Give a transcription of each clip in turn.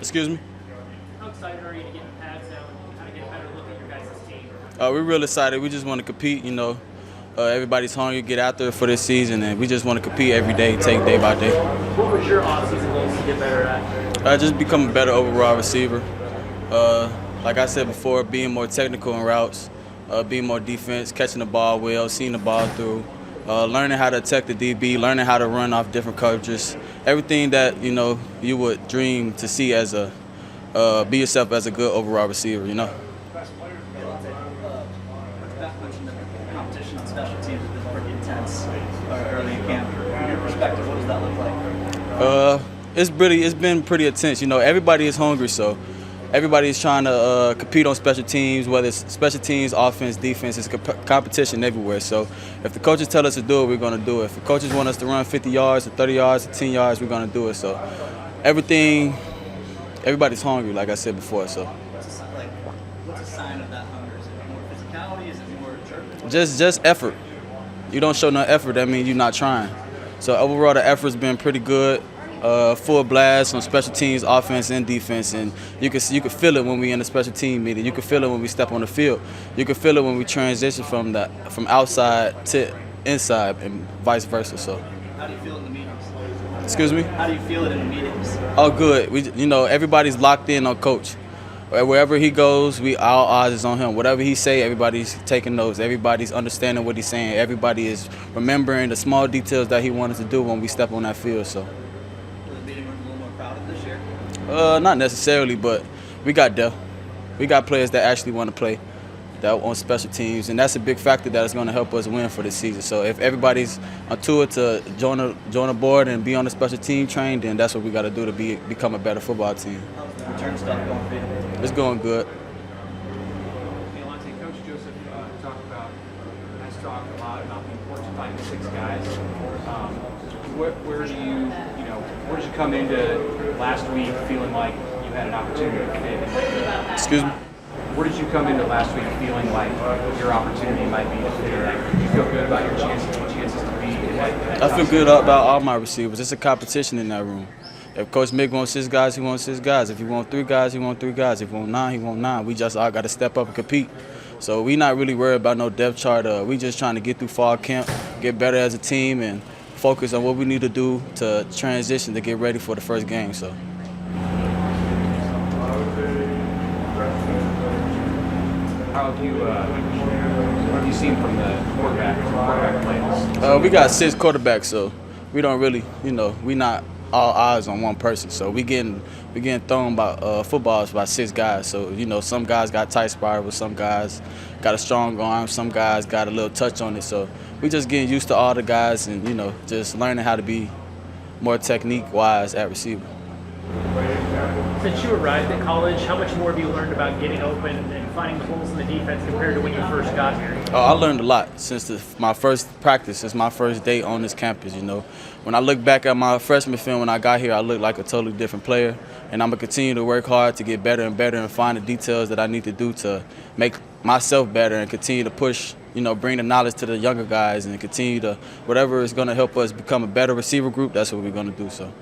Excuse me? How excited are you to get the pads now and kind of get a better look at your guys' team? We're real excited. We just want to compete, everybody's hungry to get out there for this season, and we just want to compete every day, take day by day. What was your off-season goals to get better at? Just become a better overall receiver. Like I said before, being more technical in routes, being more defense, catching the ball well, seeing the ball through, learning how to attack the DB, learning how to run off different coverages, everything that you would dream to see as a be yourself as a good overall receiver. Alante, Beth mentioned that the competition on special teams has been pretty intense early in camp. From your perspective, what does that look like? It's been pretty intense. Everybody is hungry, so everybody is trying to compete on special teams, whether it's special teams, offense, defense. It's competition everywhere. So if the coaches tell us to do it, we're going to do it. If the coaches want us to run 50 yards or 30 yards or 10 yards, we're going to do it. So everybody's hungry, like I said before. So What's a sign of that hunger? Is it more physicality? Is it more determination? just effort. You don't show no effort, that means you're not trying. So overall, the effort's been pretty good. Full blast on special teams, offense and defense, and you can feel it when we in the special team meeting. You can feel it when we step on the field. You can feel it when we transition from outside to inside and vice versa. So. How do you feel in the meetings? Excuse me? How do you feel it in the meetings? Oh, good. Everybody's locked in on coach. Wherever he goes, all eyes is on him. Whatever he say, everybody's taking notes. Everybody's understanding what he's saying. Everybody is remembering the small details that he wanted to do when we step on that field. So. Was the meeting room a little more crowded this year? Not necessarily, but we got depth. We got players that actually want to play, that on special teams, and that's a big factor that is going to help us win for this season. So if everybody's on it to join a board and be on the special team train, then that's what we got to do to become a better football team. How's the return stuff going for you? It's going good. Alante, Coach Joseph has talked a lot about the importance of finding 6 guys. Where did you come into last week feeling like you had an opportunity to fit? Excuse me? Where did you come into last week feeling like your opportunity might be to fit? Did you feel good about your chances to be in that I feel good about all my receivers. It's a competition in that room. If Coach Mick wants 6 guys, he wants 6 guys. If he wants 3 guys, he wants 3 guys. If he wants 9, he wants 9. We just all got to step up and compete. So we not really worried about no depth chart. We just trying to get through fall camp, get better as a team, and focus on what we need to do to transition to get ready for the first game. So. What have you seen from the quarterback play? We got 6 quarterbacks, so we don't really, we not all eyes on one person. So we getting thrown by footballs by 6 guys. So some guys got tight spirals, some guys got a strong arm, some guys got a little touch on it. So we just getting used to all the guys and just learning how to be more technique wise at receiver. Since you arrived at college, how much more have you learned about getting open and finding the holes in the defense compared to when you first got here? I learned a lot since my first practice, since my first day on this campus. When I look back at my freshman film when I got here, I looked like a totally different player, and I'm gonna continue to work hard to get better and better and find the details that I need to do to make myself better and continue to push, bring the knowledge to the younger guys and continue to whatever is gonna help us become a better receiver group. That's what we're gonna do. So.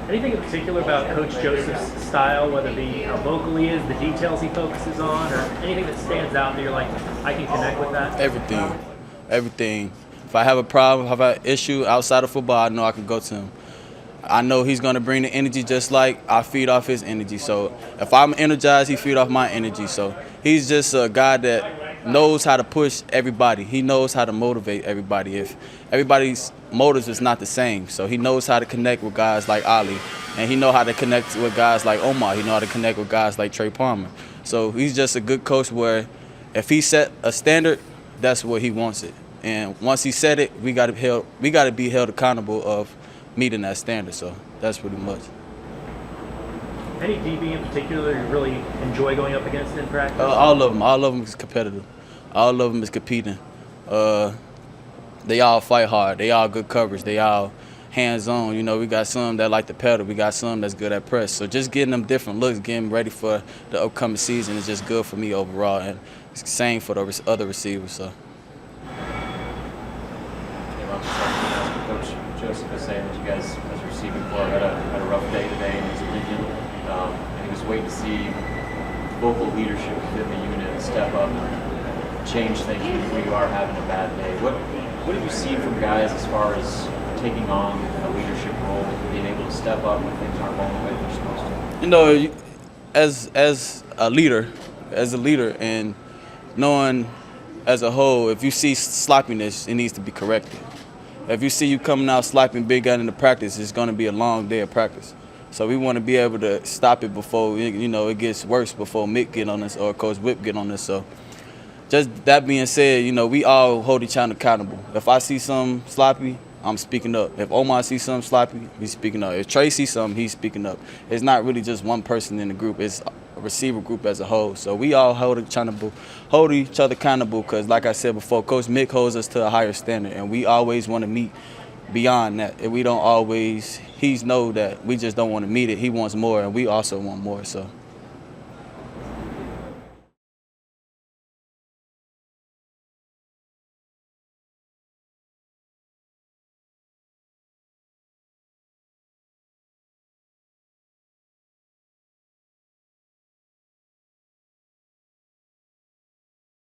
Anything in particular about Coach Joseph's style, whether it be how vocal he is, the details he focuses on, or anything that stands out that you're like, I can connect with that? Everything. If I have a problem, have an issue outside of football, I know I can go to him. I know he's going to bring the energy just like I feed off his energy. So if I'm energized, he feed off my energy. So he's just a guy that knows how to push everybody. He knows how to motivate everybody. If everybody's motives is not the same, so he knows how to connect with guys like Ali, and he knows how to connect with guys like Omar. He knows how to connect with guys like Trey Palmer. So he's just a good coach where if he set a standard, that's what he wants it. And once he set it, we got to be held accountable of meeting that standard. So that's pretty much. Any DB in particular you really enjoy going up against in practice? All of them is competitive. All of them is competing. They all fight hard. They all good coverage. They all hands-on. We got some that like to pedal. We got some that's good at press. So just getting them different looks, getting ready for the upcoming season is just good for me overall. And it's the same for the other receivers. So. Coach Joseph is saying that you guys, as a receiving corps, had a rough day today in his opinion. just wait to see vocal leadership within the unit step up and change things when you are having a bad day. What have you seen from guys as far as taking on a leadership role, being able to step up when things aren't going the way they're supposed to? You know, as a leader, and knowing as a whole, if you see sloppiness, it needs to be corrected. If you see you coming out slopping big out into practice, it's going to be a long day of practice. So we want to be able to stop it before it gets worse, before Mick get on us or Coach Whip get on us. So just that being said, we all hold each other accountable. If I see something sloppy, I'm speaking up. If Omar sees something sloppy, he's speaking up. If Trey sees something, he's speaking up. It's not really just one person in the group. It's a receiver group as a whole. So we all hold each other accountable because, like I said before, Coach Mick holds us to a higher standard, and we always want to meet beyond that. And we don't always – he's know that we just don't want to meet it. He wants more, and we also want more. So